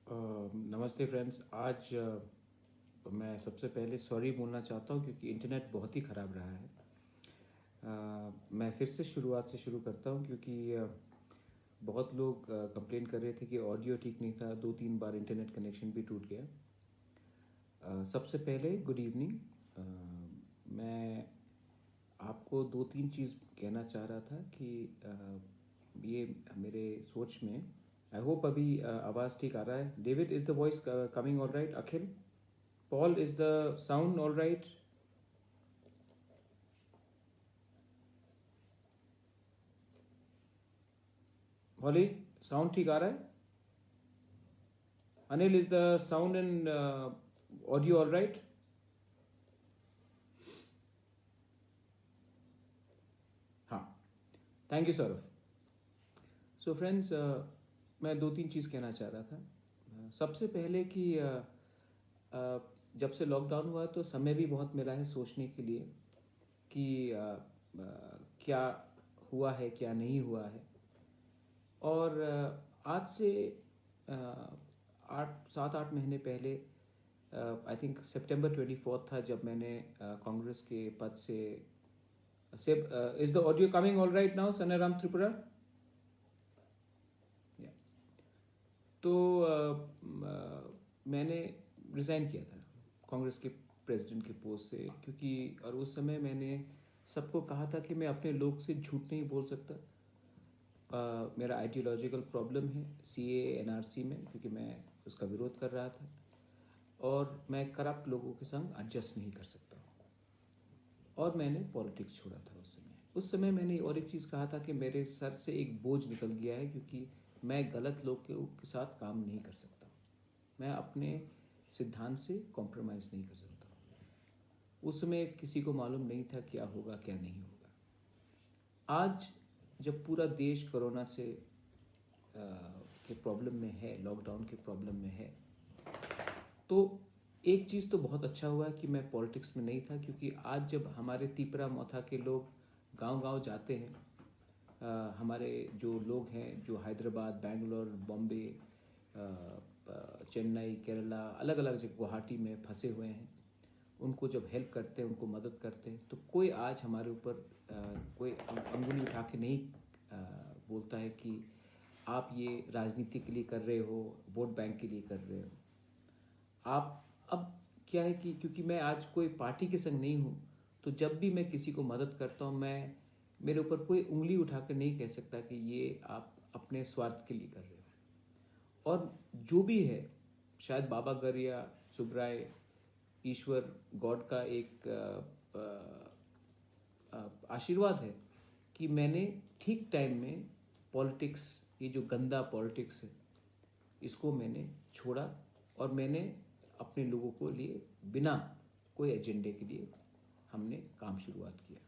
नमस्ते फ्रेंड्स। आज मैं सबसे पहले सॉरी बोलना चाहता हूँ क्योंकि इंटरनेट बहुत ही ख़राब रहा है। मैं फिर से शुरुआत से शुरू करता हूँ क्योंकि बहुत लोग कंप्लेन कर रहे थे कि ऑडियो ठीक नहीं था। 2-3 बार इंटरनेट कनेक्शन भी टूट गया। सबसे पहले गुड इवनिंग। मैं आपको 2-3 चीज़ कहना चाह रहा था कि ये मेरे सोच में आई होप अभी आवाज़ ठीक आ रहा है। David, is the voice coming all right? Akhil, Paul, is the sound all right? Holly, sound ठीक आ रहा है? Anil, is the sound and audio all right? हाँ, thank you Saurabh. So friends, मैं 2-3 चीज़ कहना चाह रहा था। सबसे पहले कि जब से लॉकडाउन हुआ तो समय भी बहुत मिला है सोचने के लिए कि क्या हुआ है, क्या नहीं हुआ है। और आज से 7-8 महीने पहले, आई थिंक सितंबर 24 था जब मैंने कांग्रेस के पद से is the audio coming all right now Sanaram Tripura? तो मैंने रिज़ाइन किया था कांग्रेस के प्रेसिडेंट के पोस्ट से, क्योंकि और उस समय मैंने सबको कहा था कि मैं अपने लोग से झूठ नहीं बोल सकता। मेरा आइडियोलॉजिकल प्रॉब्लम है सीए एनआरसी में, क्योंकि मैं उसका विरोध कर रहा था और मैं करप्ट लोगों के संग एडजस्ट नहीं कर सकता। और मैंने पॉलिटिक्स छोड़ा था उस समय मैंने और एक चीज़ कहा था कि मेरे सर से एक बोझ निकल गया है, क्योंकि मैं गलत लोग के साथ काम नहीं कर सकता। मैं अपने सिद्धांत से कॉम्प्रोमाइज़ नहीं कर सकता। उस समय किसी को मालूम नहीं था क्या होगा क्या नहीं होगा। आज जब पूरा देश कोरोना से के प्रॉब्लम में है, लॉकडाउन के प्रॉब्लम में है, तो एक चीज़ तो बहुत अच्छा हुआ कि मैं पॉलिटिक्स में नहीं था, क्योंकि आज जब हमारे तिपरा मोथा के लोग गांव-गांव जाते हैं, हमारे जो लोग हैं जो हैदराबाद, बेंगलोर, बॉम्बे, चेन्नई, केरला, अलग अलग जगह, गुवाहाटी में फंसे हुए हैं, उनको जब हेल्प करते हैं, उनको मदद करते हैं, तो कोई आज हमारे ऊपर कोई अंगुली उठा के नहीं बोलता है कि आप ये राजनीति के लिए कर रहे हो, वोट बैंक के लिए कर रहे हो। आप अब क्या है कि क्योंकि मैं आज कोई पार्टी के संग नहीं हूँ, तो जब भी मैं किसी को मदद करता हूँ, मैं मेरे ऊपर कोई उंगली उठाकर नहीं कह सकता कि ये आप अपने स्वार्थ के लिए कर रहे हो। और जो भी है, शायद बाबा गरिया, सुब्राय, ईश्वर, गॉड का एक आशीर्वाद है कि मैंने ठीक टाइम में पॉलिटिक्स, ये जो गंदा पॉलिटिक्स है, इसको मैंने छोड़ा और मैंने अपने लोगों को लिए बिना कोई एजेंडे के लिए हमने काम शुरुआत किया।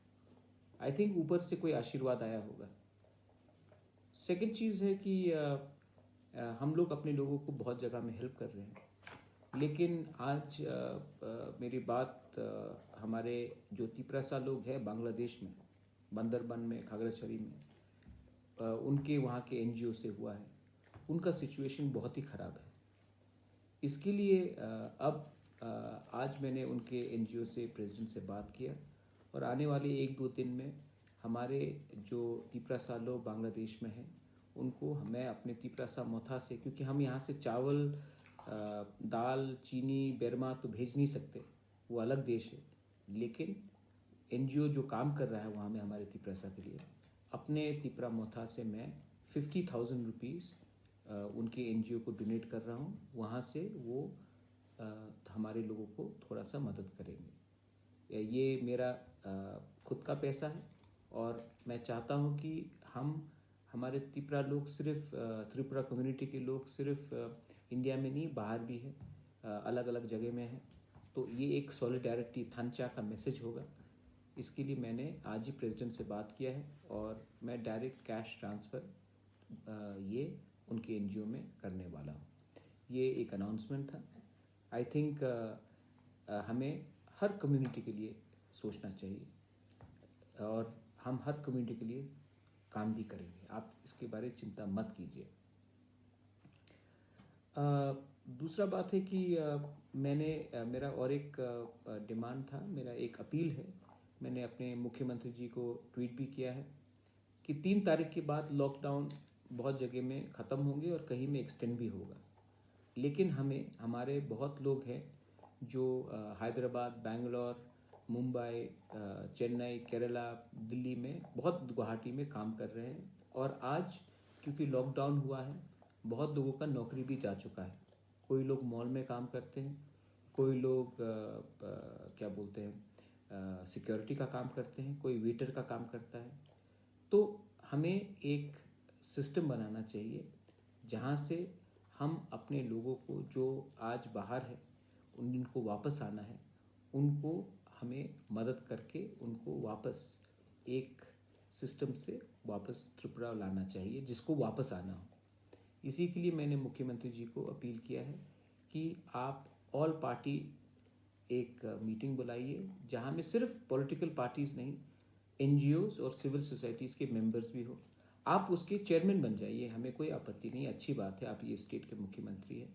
आई थिंक ऊपर से कोई आशीर्वाद आया होगा। सेकंड चीज़ है कि हम लोग अपने लोगों को बहुत जगह में हेल्प कर रहे हैं, लेकिन आज मेरी बात हमारे जो तिपरासा लोग हैं बांग्लादेश में, बंदरबन में, खागड़ाछड़ी में, उनके वहाँ के एनजीओ से हुआ है। उनका सिचुएशन बहुत ही ख़राब है। इसके लिए अब आज मैंने उनके एनजीओ से प्रेसिडेंट से बात किया और आने वाले 1-2 दिन में हमारे जो तिपरासा लोग बांग्लादेश में हैं, उनको मैं अपने तिपरासा मोथा से, क्योंकि हम यहाँ से चावल, दाल, चीनी, बेरमा तो भेज नहीं सकते, वो अलग देश है, लेकिन एनजीओ जो काम कर रहा है वहाँ में हमारे तिपरासा के लिए, अपने तिपरा मोथा से मैं 50,000 रुपीज़ उनके एनजीओ को डोनेट कर रहा हूँ। वहाँ से वो हमारे लोगों को थोड़ा सा मदद करेंगे। ये मेरा खुद का पैसा है और मैं चाहता हूँ कि हमारे त्रिपुरा लोग, सिर्फ त्रिपुरा कम्युनिटी के लोग सिर्फ इंडिया में नहीं, बाहर भी है, अलग अलग जगह में है, तो ये एक सॉलिडारिटी थंचा का मैसेज होगा। इसके लिए मैंने आज ही प्रेसिडेंट से बात किया है और मैं डायरेक्ट कैश ट्रांसफ़र ये उनके एनजीओ में करने वाला हूँ। ये एक अनाउंसमेंट था। आई थिंक हमें हर कम्युनिटी के लिए सोचना चाहिए और हम हर कम्युनिटी के लिए काम भी करेंगे। आप इसके बारे में चिंता मत कीजिए। दूसरा बात है कि मेरा और एक डिमांड था, मेरा एक अपील है। मैंने अपने मुख्यमंत्री जी को ट्वीट भी किया है कि 3 तारीख के बाद लॉकडाउन बहुत जगह में ख़त्म होंगे और कहीं में एक्सटेंड भी होगा। लेकिन हमारे बहुत लोग हैं जो हैदराबाद, बेंगलोर, मुंबई, चेन्नई, केरला, दिल्ली में, बहुत गुवाहाटी में काम कर रहे हैं। और आज क्योंकि लॉकडाउन हुआ है, बहुत लोगों का नौकरी भी जा चुका है। कोई लोग मॉल में काम करते हैं, कोई लोग क्या बोलते हैं, सिक्योरिटी का काम करते हैं, कोई वेटर का काम करता है। तो हमें एक सिस्टम बनाना चाहिए जहाँ से हम अपने लोगों को जो आज बाहर है, उनको वापस आना है, उनको हमें मदद करके उनको वापस एक सिस्टम से वापस त्रिपुरा लाना चाहिए, जिसको वापस आना हो। इसी के लिए मैंने मुख्यमंत्री जी को अपील किया है कि आप ऑल पार्टी एक मीटिंग बुलाइए, जहाँ में सिर्फ पॉलिटिकल पार्टीज़ नहीं, एनजीओज और सिविल सोसाइटीज़ के मेंबर्स भी हो। आप उसके चेयरमैन बन जाइए, हमें कोई आपत्ति नहीं, अच्छी बात है, आप ये स्टेट के मुख्यमंत्री हैं।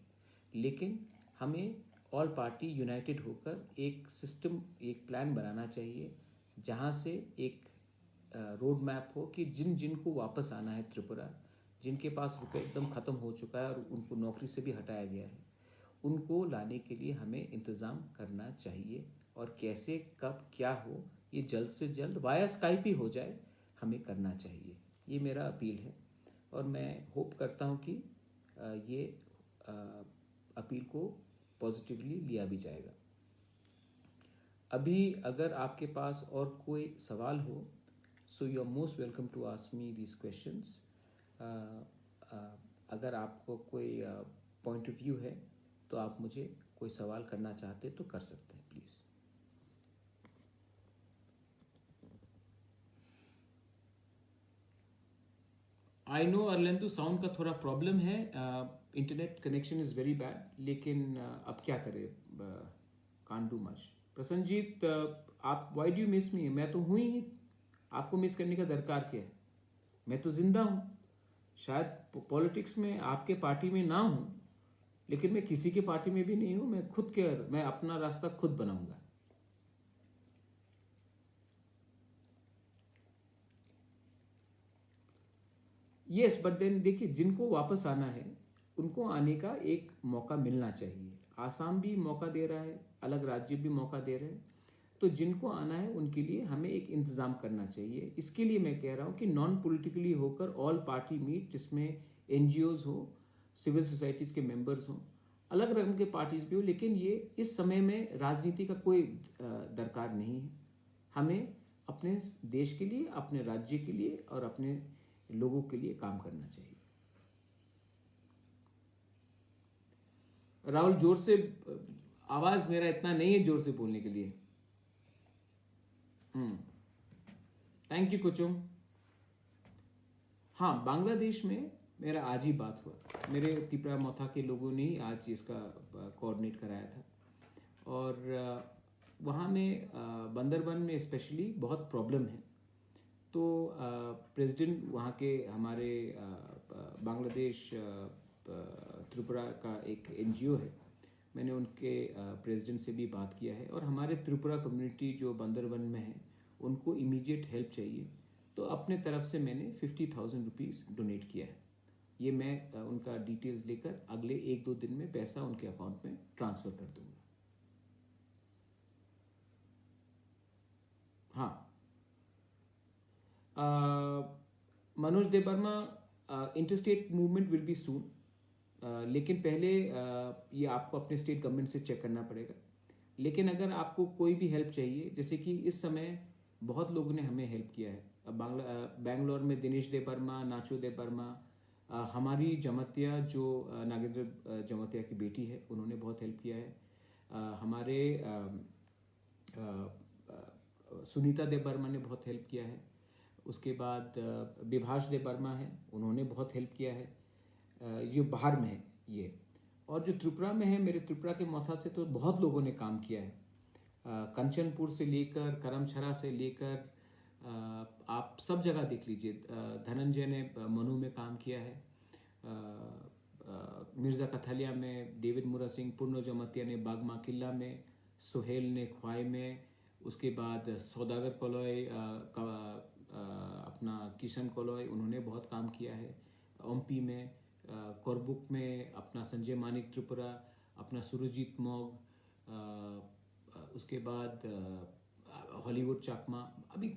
लेकिन हमें ऑल पार्टी यूनाइटेड होकर एक सिस्टम, एक प्लान बनाना चाहिए, जहाँ से एक रोड मैप हो कि जिन जिन को वापस आना है त्रिपुरा, जिनके पास रुपये एकदम ख़त्म हो चुका है और उनको नौकरी से भी हटाया गया है, उनको लाने के लिए हमें इंतज़ाम करना चाहिए। और कैसे, कब, क्या हो, ये जल्द से जल्द वाया स्काइप ही हो जाए, हमें करना चाहिए। ये मेरा अपील है और मैं होप करता हूँ कि ये अपील को पॉजिटिवली लिया भी जाएगा। अभी अगर आपके पास और कोई सवाल हो, so you are most welcome to ask me this questions. अगर आपको कोई पॉइंट ऑफ व्यू है तो आप मुझे कोई सवाल करना चाहते तो कर सकते हैं, प्लीज़। आई नो अर्लेंदो, साउंड का थोड़ा प्रॉब्लम है, internet connection is very bad, लेकिन अब क्या करें, कांट डू मच। प्रसन्नजीत, आप व्हाई डू यू मिस मी? मैं तो हूँ ही, आपको मिस करने का दरकार क्या है? मैं तो जिंदा हूँ। शायद पॉलिटिक्स में आपके पार्टी में ना हूँ, लेकिन मैं किसी के पार्टी में भी नहीं हूँ। मैं अपना रास्ता खुद बनाऊंगा। यस, बट देन देखिए, जिनको वापस आना है उनको आने का एक मौका मिलना चाहिए। आसाम भी मौका दे रहा है, अलग राज्य भी मौका दे रहे हैं। तो जिनको आना है उनके लिए हमें एक इंतज़ाम करना चाहिए। इसके लिए मैं कह रहा हूँ कि नॉन पॉलिटिकली होकर ऑल पार्टी मीट, जिसमें एनजीओज हो, सिविल सोसाइटीज़ के मेंबर्स हों, अलग रंग के पार्टीज भी हो, लेकिन ये इस समय में राजनीति का कोई दरकार नहीं है। हमें अपने देश के लिए, अपने राज्य के लिए और अपने लोगों के लिए काम करना चाहिए। राहुल, जोर से, आवाज मेरा इतना नहीं है जोर से बोलने के लिए। Thank you Kuchum. हाँ, बांग्लादेश में मेरा आज ही बात हुआ। मेरे त्रिपुरा मोथा के लोगों ने ही आज इसका कोऑर्डिनेट कराया था। और वहाँ में बंदरबन में स्पेशली बहुत प्रॉब्लम है। तो प्रेसिडेंट वहाँ के हमारे बांग्लादेश त्रिपुरा का एक एनजीओ है, मैंने उनके प्रेसिडेंट से भी बात किया है। और हमारे त्रिपुरा कम्युनिटी जो बंदरबन में है, उनको इमीडिएट हेल्प चाहिए, तो अपने तरफ से मैंने 50,000 रुपीज़ डोनेट किया है। ये मैं उनका डिटेल्स लेकर अगले 1-2 दिन में पैसा उनके अकाउंट में ट्रांसफ़र कर दूंगा। हाँ, Manoj Debbarma, interstate movement will be सून, लेकिन पहले ये आपको अपने स्टेट गवर्नमेंट से चेक करना पड़ेगा। लेकिन अगर आपको कोई भी हेल्प चाहिए, जैसे कि इस समय बहुत लोगों ने हमें हेल्प किया है। बेंगलोर में दिनेश देवर्मा, नाचो देवर्मा, हमारी जमतिया जो नागेंद्र जमतिया की बेटी है, उन्होंने बहुत हेल्प किया है। हमारे सुनीता देवर्मा ने बहुत हेल्प किया है। उसके बाद विभाष देवर्मा है, उन्होंने बहुत हेल्प किया है। ये बाहर में है ये। और जो त्रिपुरा में है, मेरे त्रिपुरा के मोथा से तो बहुत लोगों ने काम किया है। कंचनपुर से लेकर, करमछरा से लेकर, आप सब जगह देख लीजिए। धनंजय ने मनु में काम किया है, मिर्ज़ा कथालिया में, डेविड मुरा सिंह पुर्नो जमतिया ने बागमा किला में, सोहेल ने ख्वाई में, उसके बाद सौदागर कोलोय अपना किशन कोलोय, उन्होंने बहुत काम किया है। ओम्पी में, कोरबुक में अपना संजय मानिक त्रिपुरा, अपना सुरजीत मोग, उसके बाद हॉलीवुड चाकमा, अभी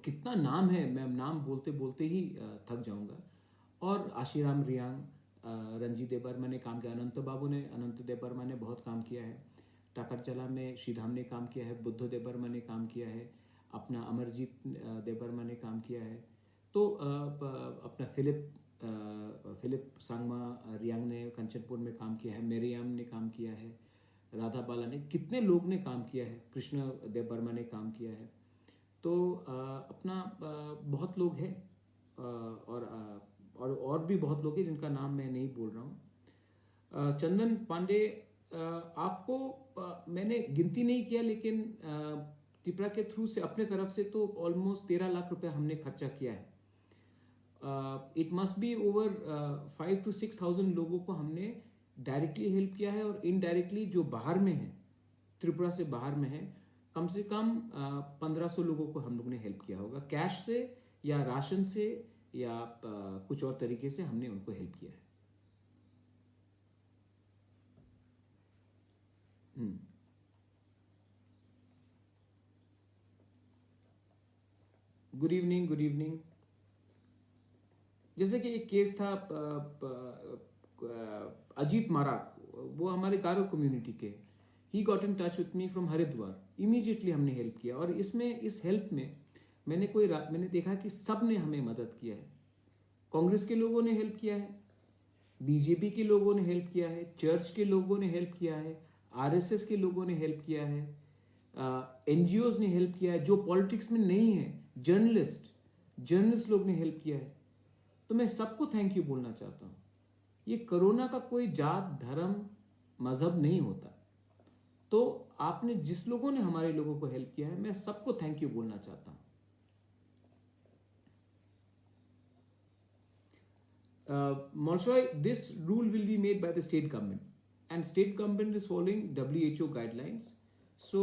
कितना नाम है, मैं नाम बोलते बोलते ही थक जाऊंगा। और आशीराम रियांग, रंजीत देबर्मा ने काम किया, अनंत देबर्मा ने बहुत काम किया है। टाकरचला में श्रीधाम ने काम किया है, बुद्ध देबर्मा ने काम किया है, अपना अमरजीत देबर्मा ने काम किया है। तो अपना फिलिप सांगमा रियांग ने कंचनपुर में काम किया है, मेरियाम ने काम किया है, राधा बाला ने, कितने लोग ने काम किया है, कृष्ण देबर्मा ने काम किया है। तो अपना बहुत लोग हैं, और भी बहुत लोग हैं जिनका नाम मैं नहीं बोल रहा हूँ। चंदन पांडे, आपको मैंने गिनती नहीं किया, लेकिन त्रिपुरा के थ्रू से अपने तरफ से तो ऑलमोस्ट 13 लाख रुपए हमने खर्चा किया है। It must be over 5,000 to 6,000 लोगों को हमने डायरेक्टली हेल्प किया है, और इनडायरेक्टली जो बाहर में है, त्रिपुरा से बाहर में है, कम से कम 1,500 लोगों को हम लोग ने हेल्प किया होगा, कैश से या राशन से या कुछ और तरीके से हमने उनको हेल्प किया है। Good evening, good evening. जैसे कि एक केस था अजीत माराक, वो हमारे गारो कम्युनिटी के, he got in touch with me from Haridwar, immediately हमने हेल्प किया। और इसमें, इस हेल्प में मैंने देखा कि सब ने हमें मदद किया है। कांग्रेस के लोगों ने हेल्प किया है, बीजेपी के लोगों ने हेल्प किया है, चर्च के लोगों ने हेल्प किया है, आरएसएस के लोगों ने हेल्प किया है, एनजीओज ने हेल्प किया है, जो पॉलिटिक्स में नहीं है, जर्नलिस्ट लोग ने हेल्प किया है। तो मैं सबको थैंक यू बोलना चाहता हूं। ये कोरोना का कोई जात, धर्म, मजहब नहीं होता। तो आपने जिस लोगों ने हमारे लोगों को हेल्प किया है, मैं सबको थैंक यू बोलना चाहता हूं। Molshoy, this rule will be made by the state government, and state government is following WHO guidelines, so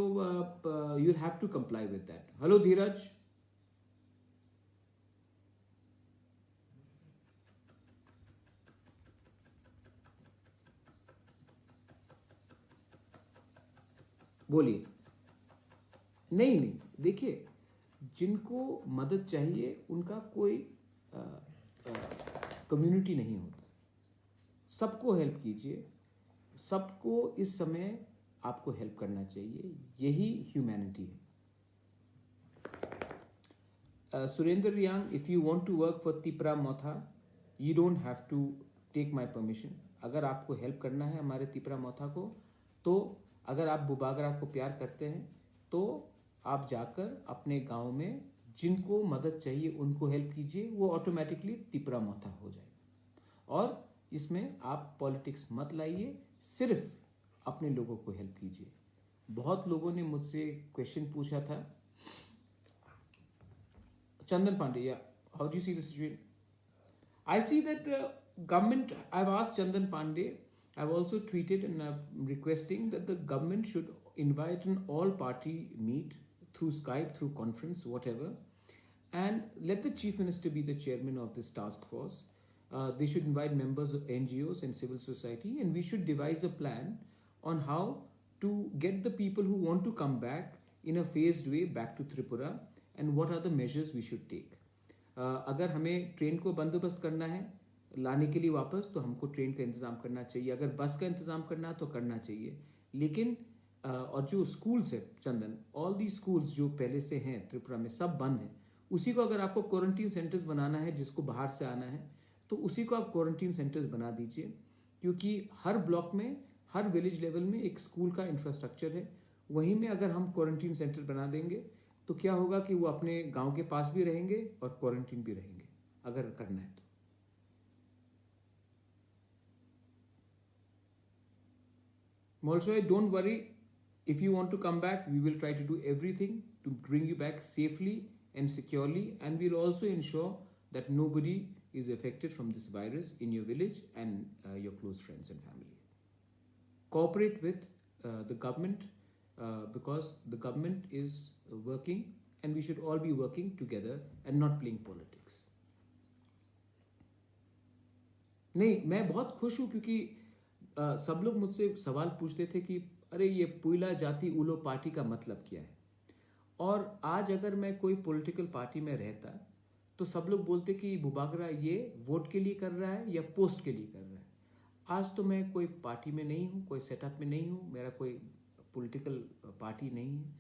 you'll have to comply with that. Hello, Dheeraj. बोलिए। नहीं, देखिए, जिनको मदद चाहिए उनका कोई कम्युनिटी नहीं होता। सबको हेल्प कीजिए, सबको इस समय आपको हेल्प करना चाहिए, यही ह्यूमैनिटी है। Surendra Reang, if you want to work for Tipra Motha, you don't have to take my permission. अगर आपको हेल्प करना है हमारे तिपरा मोथा को, तो अगर आप बुबागरा को प्यार करते हैं, तो आप जाकर अपने गांव में जिनको मदद चाहिए उनको हेल्प कीजिए, वो ऑटोमेटिकली तिपरा मोथा हो जाएगा। और इसमें आप पॉलिटिक्स मत लाइए, सिर्फ अपने लोगों को हेल्प कीजिए। बहुत लोगों ने मुझसे क्वेश्चन पूछा था। Chandan Pandey, yeah. How do you see the situation? I see that government, I've asked Chandan Pandey, I've also tweeted and I'm requesting that the government should invite an all-party meet through Skype, through conference, whatever, and let the Chief Minister be the chairman of this task force. They should invite members of NGOs and civil society, and we should devise a plan on how to get the people who want to come back in a phased way back to Tripura, and what are the measures we should take. अगर हमें train को बंदोबस्त करना है लाने के लिए वापस, तो हमको ट्रेन का इंतज़ाम करना चाहिए। अगर बस का इंतज़ाम करना तो करना चाहिए। लेकिन और जो स्कूल्स है चंदन, ऑल दी स्कूल्स जो पहले से हैं त्रिपुरा में सब बंद हैं। उसी को अगर आपको क्वारंटीन सेंटर्स बनाना है, जिसको बाहर से आना है, तो उसी को आप क्वारंटीन सेंटर्स बना दीजिए, क्योंकि हर ब्लॉक में, हर विलेज लेवल में एक स्कूल का इंफ्रास्ट्रक्चर है। वहीं में अगर हम क्वारंटीन सेंटर बना देंगे तो क्या होगा कि वो अपने गांव के पास भी रहेंगे और क्वारंटीन भी रहेंगे, अगर करना है तो। Molshoy, don't worry. If you want to come back, we will try to do everything to bring you back safely and securely, and we'll also ensure that nobody is affected from this virus in your village and your close friends and family. Cooperate with the government because the government is working and we should all be working together and not playing politics. नहीं, मैं बहुत खुश हूँ क्योंकि सब लोग मुझसे सवाल पूछते थे कि अरे ये पुइला जाति उलो पार्टी का मतलब क्या है। और आज अगर मैं कोई पॉलिटिकल पार्टी में रहता तो सब लोग बोलते कि बुबागरा ये वोट के लिए कर रहा है या पोस्ट के लिए कर रहा है। आज तो मैं कोई पार्टी में नहीं हूँ, कोई सेटअप में नहीं हूँ, मेरा कोई पॉलिटिकल पार्टी नहीं है।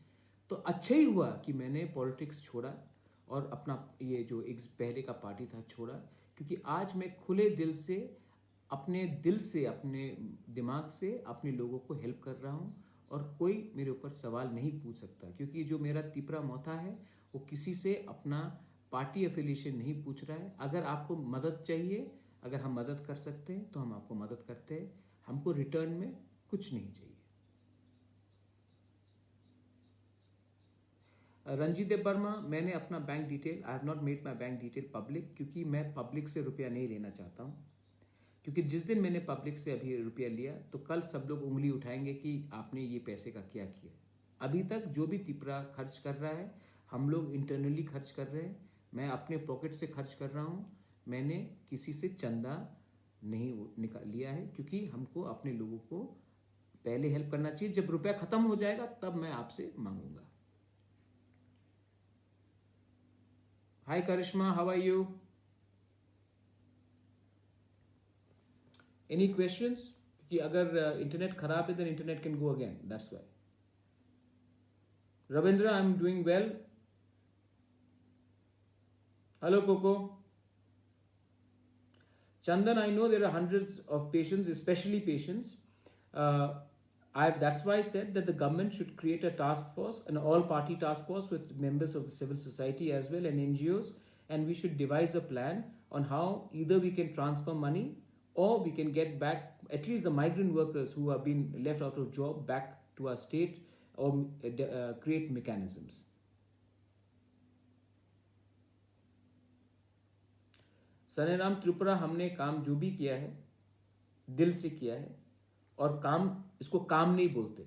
तो अच्छा ही हुआ कि मैंने पॉलिटिक्स छोड़ा और अपना ये जो एक पहले का पार्टी था छोड़ा, क्योंकि आज मैं खुले दिल से अपने दिमाग से अपने लोगों को हेल्प कर रहा हूँ और कोई मेरे ऊपर सवाल नहीं पूछ सकता, क्योंकि जो मेरा तिपरा मोथा है वो किसी से अपना पार्टी एफिलिएशन नहीं पूछ रहा है। अगर आपको मदद चाहिए, अगर हम मदद कर सकते हैं तो हम आपको मदद करते हैं, हमको रिटर्न में कुछ नहीं चाहिए। रंजीत वर्मा, मैंने अपना bank detail, I have not made my bank detail public, क्योंकि मैं पब्लिक से रुपया नहीं लेना चाहता हूँ। क्योंकि जिस दिन मैंने पब्लिक से अभी रुपया लिया तो कल सब लोग उंगली उठाएंगे कि आपने ये पैसे का क्या किया। अभी तक जो भी तिपरा खर्च कर रहा है हम लोग इंटरनली खर्च कर रहे हैं, मैं अपने पॉकेट से खर्च कर रहा हूँ, मैंने किसी से चंदा नहीं निकाल लिया है, क्योंकि हमको अपने लोगों को पहले हेल्प करना चाहिए। जब रुपया खत्म हो जाएगा तब मैं आपसे मांगूंगा। Hi Karishma, how are you? Any questions? कि अगर इंटरनेट खराब है then internet can go again, that's why. Ravindra, I am doing well. Hello Koko. Chandan, I know there are hundreds of patients, especially patients. That's why I said that the government should create a task force, an all-party task force with members of the civil society as well and NGOs, and we should devise a plan on how either we can transfer money or we can get back at least the migrant workers who have been left out of job back to our state, or create mechanisms. Saneram Tripura, हमने काम जो भी किया है दिल से किया है, और काम, इसको काम नहीं बोलते।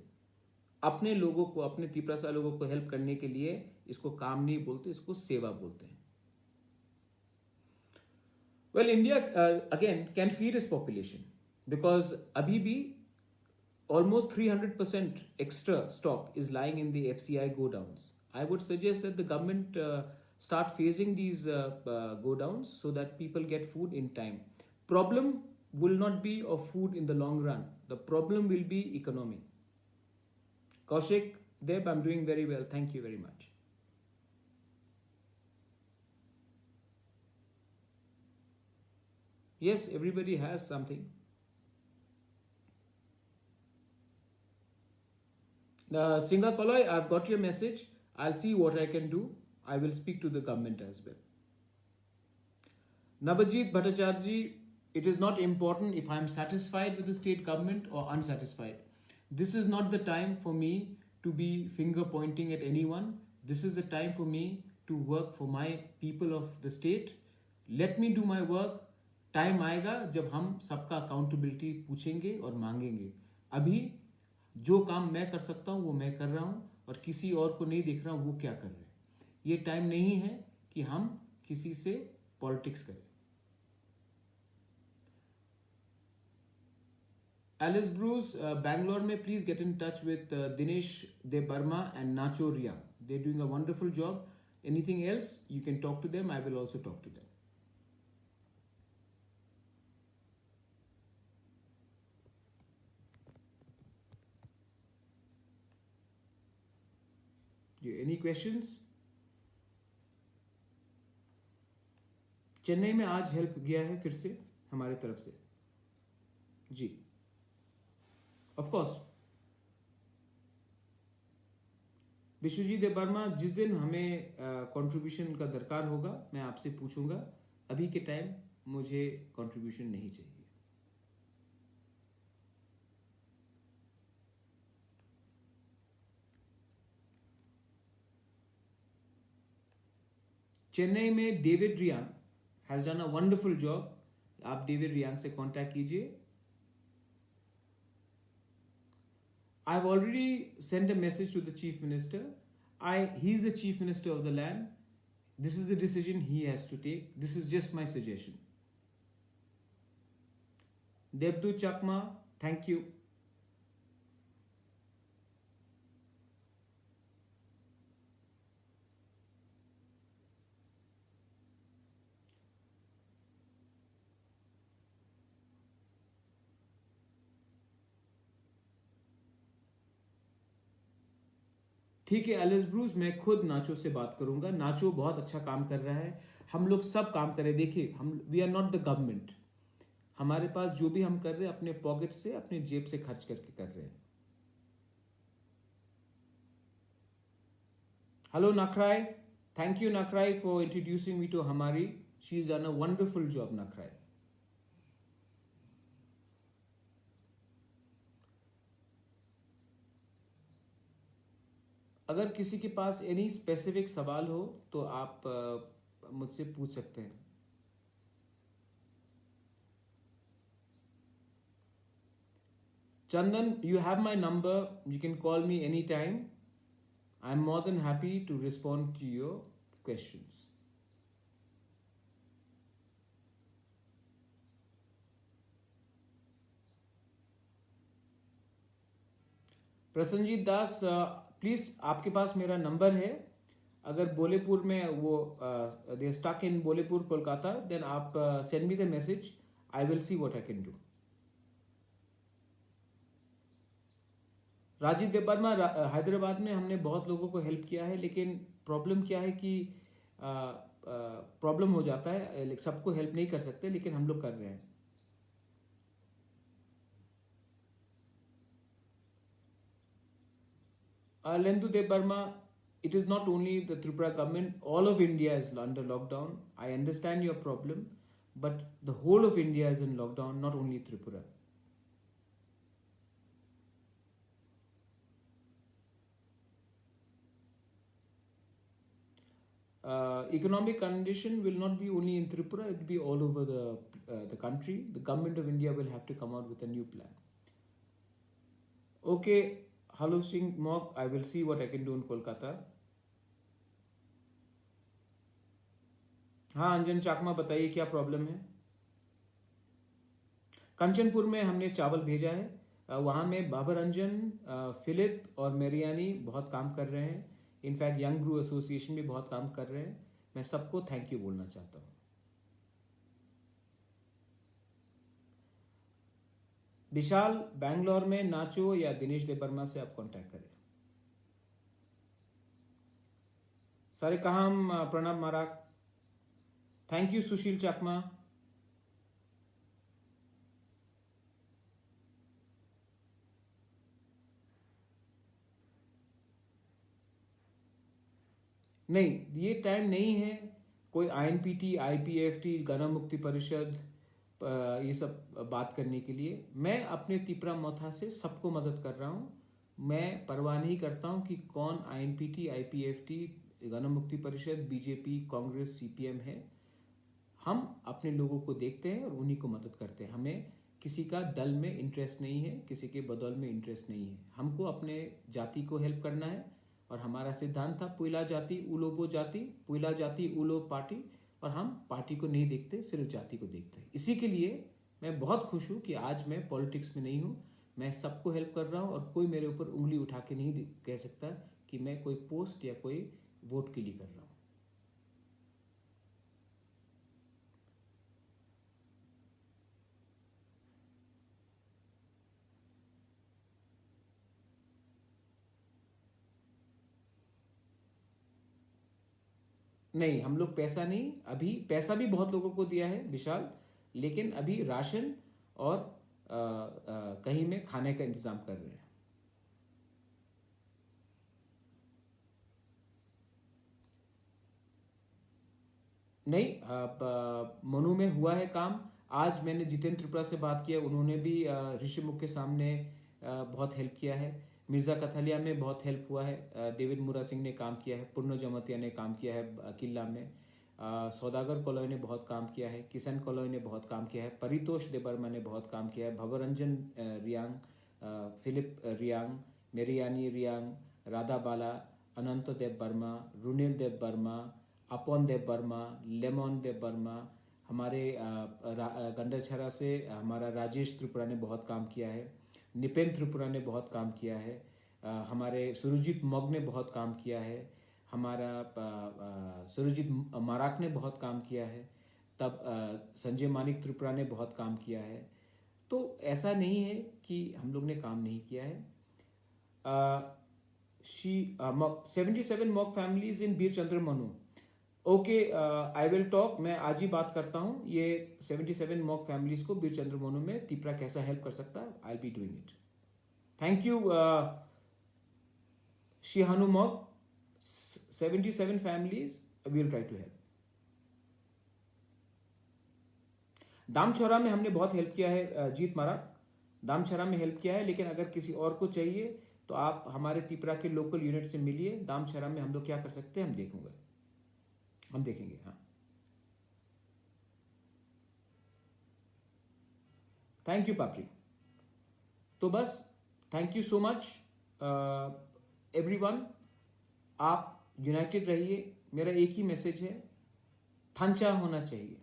अपने लोगों को, अपने त्रिपुरा लोगों को हेल्प करने के लिए इसको काम नहीं बोलते, इसको सेवा बोलते हैं। Well, India again can feed its population because अभी भी almost 300% extra stock is lying in the FCI godowns. I would suggest that the government start phasing these godowns so that people get food in time. Problem will not be of food in the long run. The problem will be economy. Kaushik, Deb, I'm doing very well. Thank you very much. Yes, everybody has something. Singal Paloi, I've got your message. I'll see what I can do. I will speak to the government as well. Nabajit Bhattacharya, it is not important if I'm satisfied with the state government or unsatisfied. This is not the time for me to be finger pointing at anyone. This is the time for me to work for my people of the state. Let me do my work. Time आएगा जब हम सबका accountability पूछेंगे और मांगेंगे। अभी जो काम मैं कर सकता हूँ वो मैं कर रहा हूँ और किसी और को नहीं देख रहा हूँ वो क्या कर रहे हैं। ये टाइम नहीं है कि हम किसी से पॉलिटिक्स करें। एलिस ब्रूस, बैंगलोर में please get in touch with Dinesh Debbarma and नाचो रिया, they doing a wonderful job. Anything else you can talk to them, I will also talk to them. Any questions? Chennai में आज हेल्प गया है फिर से हमारे तरफ से जी, ऑफ कोर्स। विश्वजीत देव वर्मा, जिस दिन हमें कंट्रीब्यूशन का दरकार होगा मैं आपसे पूछूंगा। अभी के टाइम मुझे कंट्रीब्यूशन नहीं चाहिए। Chennai में David Reang has done a wonderful job. आप डेविड रियांग से कांटेक्ट कीजिए. I've already sent a message to the chief minister. He's the chief minister of the land. This is the decision he has to take. This is just my suggestion. Debdu Chakma, thank you. ठीक है Alice Bruce, मैं खुद नाचो से बात करूंगा. नाचो बहुत अच्छा काम कर रहा है. हम लोग सब काम करें. देखिए, हम we are not the government. हमारे पास जो भी हम कर रहे हैं अपने पॉकेट से, अपने जेब से खर्च करके कर रहे हैं. Hello Nakhrai, thank you Nakhrai for introducing me to हमारी. She is done a wonderful job Nakhrai. अगर किसी के पास एनी स्पेसिफिक सवाल हो तो आप मुझसे पूछ सकते हैं. Chandan, you have my number. You can call me anytime. I'm more than happy to respond to your questions. Prasanjit Das, please आपके पास मेरा नंबर है. अगर बोलेपुर में वो they stuck in Bolpur Kolkata, then आप send me the message. I will see what I can do. Rajiv Debbarma, Hyderabad में हमने बहुत लोगों को हेल्प किया है, लेकिन प्रॉब्लम क्या है कि प्रॉब्लम हो जाता है. सबको हेल्प नहीं कर सकते, लेकिन हम लोग कर रहे हैं. Lendu Debarma, it is not only the Tripura government, all of India is under lockdown. I understand your problem, but the whole of India is in lockdown, not only Tripura. Economic condition will not be only in Tripura, it will be all over the country. The government of India will have to come out with a new plan. Okay, Hello Singh Mok, I will see what I can do in Kolkata. हाँ अंजन चाकमा, बताइए क्या problem है. कंचनपुर में हमने चावल भेजा है. वहाँ में बाबर अंजन, फिलिप और मेरियानी बहुत काम कर रहे हैं. इनफैक्ट यंग ग्रू एसोसिएशन भी बहुत काम कर रहे हैं. मैं सबको थैंक यू बोलना चाहता हूँ. विशाल, बैंगलोर में नाचो या दिनेश देवर्मा से आप कांटेक्ट करें. सारे कहा हम प्रणब माराक, थैंक यू सुशील चाकमा. नहीं, ये टाइम नहीं है कोई आईएनपीटी, आईपीएफटी, गण मुक्ति परिषद ये सब बात करने के लिए. मैं अपने तिपरा मोथा से सबको मदद कर रहा हूँ. मैं परवाह नहीं करता हूँ कि कौन आईएनपीटी, आईपीएफटी, गण मुक्ति परिषद, बीजेपी, कांग्रेस, सीपीएम है. हम अपने लोगों को देखते हैं और उन्हीं को मदद करते हैं. हमें किसी का दल में इंटरेस्ट नहीं है, किसी के बदौल में इंटरेस्ट नहीं है. हमको अपने जाति को हेल्प करना है. और हमारा सिद्धांत था पुइला जाति उलोबो जाति, पुइला जाति उलो पार्टी. और हम पार्टी को नहीं देखते, सिर्फ जाति को देखते हैं. इसी के लिए मैं बहुत खुश हूँ कि आज मैं पॉलिटिक्स में नहीं हूँ. मैं सबको हेल्प कर रहा हूँ और कोई मेरे ऊपर उंगली उठा के नहीं कह सकता कि मैं कोई पोस्ट या कोई वोट के लिए कर रहा हूँ. नहीं, हम लोग पैसा नहीं, अभी पैसा भी बहुत लोगों को दिया है विशाल, लेकिन अभी राशन और कहीं में खाने का इंतजाम कर रहे हैं. नहीं, मनु में हुआ है काम. आज मैंने जितेंद्र त्रिपुरा से बात किया, उन्होंने भी ऋषिमुख के सामने बहुत हेल्प किया है. मिर्जा कथलिया में बहुत हेल्प हुआ है. डेविड मुरा सिंह ने काम किया है. पूर्ण जमतिया ने काम किया है किला में. सौदागर कॉलोनी ने बहुत काम किया है, किशन कॉलोनी ने बहुत काम किया है, परितोष देबर्मा ने बहुत काम किया है, भवरंजन रियांग, फिलिप रियांग, मेरियानी रियांग, राधा बाला, अनंत देव वर्मा, रुनिल देव वर्मा, अपन देव वर्मा, लेमन देव वर्मा, हमारे गंडरछरा से हमारा राजेश त्रिपुरा ने बहुत काम किया है, निपेन त्रिपुरा ने बहुत काम किया है, हमारे सुरजीत मग ने बहुत काम किया है, हमारा सुरजीत माराक ने बहुत काम किया है, तब संजय मानिक त्रिपुरा ने बहुत काम किया है। तो ऐसा नहीं है कि हम लोग ने काम नहीं किया है। 77 mock families in Bir Chandra Manu. Okay, I will talk, मैं आज ही बात करता हूँ ये 77 मॉक फैमिलीज को बीर चंद्र मनु में तिपरा कैसा हेल्प कर सकता है। I be doing it. Thank you शिहानु मॉक। 77 families we will try to help. Damchhora में हमने बहुत हेल्प किया है जीत मारा, दामछोरा में हेल्प किया है, लेकिन अगर किसी और को चाहिए तो आप हमारे तिपरा के लोकल यूनिट से मिलिए। दामछोरा में हम लोग क्या कर सकते हैं हम देखेंगे। हाँ, थैंक यू पापड़ी। तो बस thank you so much everyone, आप यूनाइटेड रहिए। मेरा एक ही मैसेज है, थंचा होना चाहिए।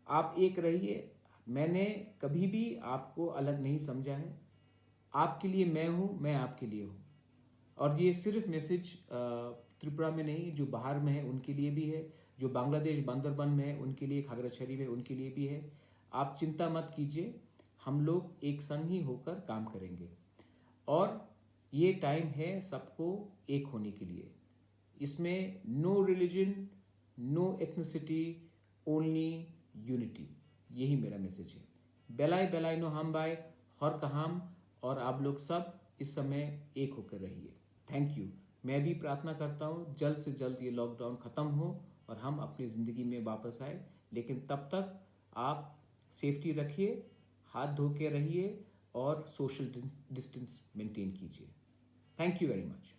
आप एक रहिए। मैंने कभी भी आपको अलग नहीं समझा है। आपके लिए मैं हूं, मैं आपके लिए हूं। और ये सिर्फ मैसेज त्रिपुरा में नहीं, जो बाहर में है उनके लिए भी है, जो बांग्लादेश बांदरबन में है उनके लिए, खागड़ाछड़ी में उनके लिए भी है। आप चिंता मत कीजिए, हम लोग एक संग ही होकर काम करेंगे। और ये टाइम है सबको एक होने के लिए। इसमें no religion, no ethnicity, only unity. यही मेरा मैसेज है। बेलाई बेलाई नो हम बाय हर कहाम। और आप लोग सब इस समय एक होकर रहिए। Thank you. मैं भी प्रार्थना करता हूँ जल्द से जल्द ये लॉकडाउन खत्म हो और हम अपनी ज़िंदगी में वापस आए। लेकिन तब तक आप सेफ्टी रखिए, हाथ धो के रहिए और सोशल डिस्टेंस मेंटेन कीजिए। Thank you very much.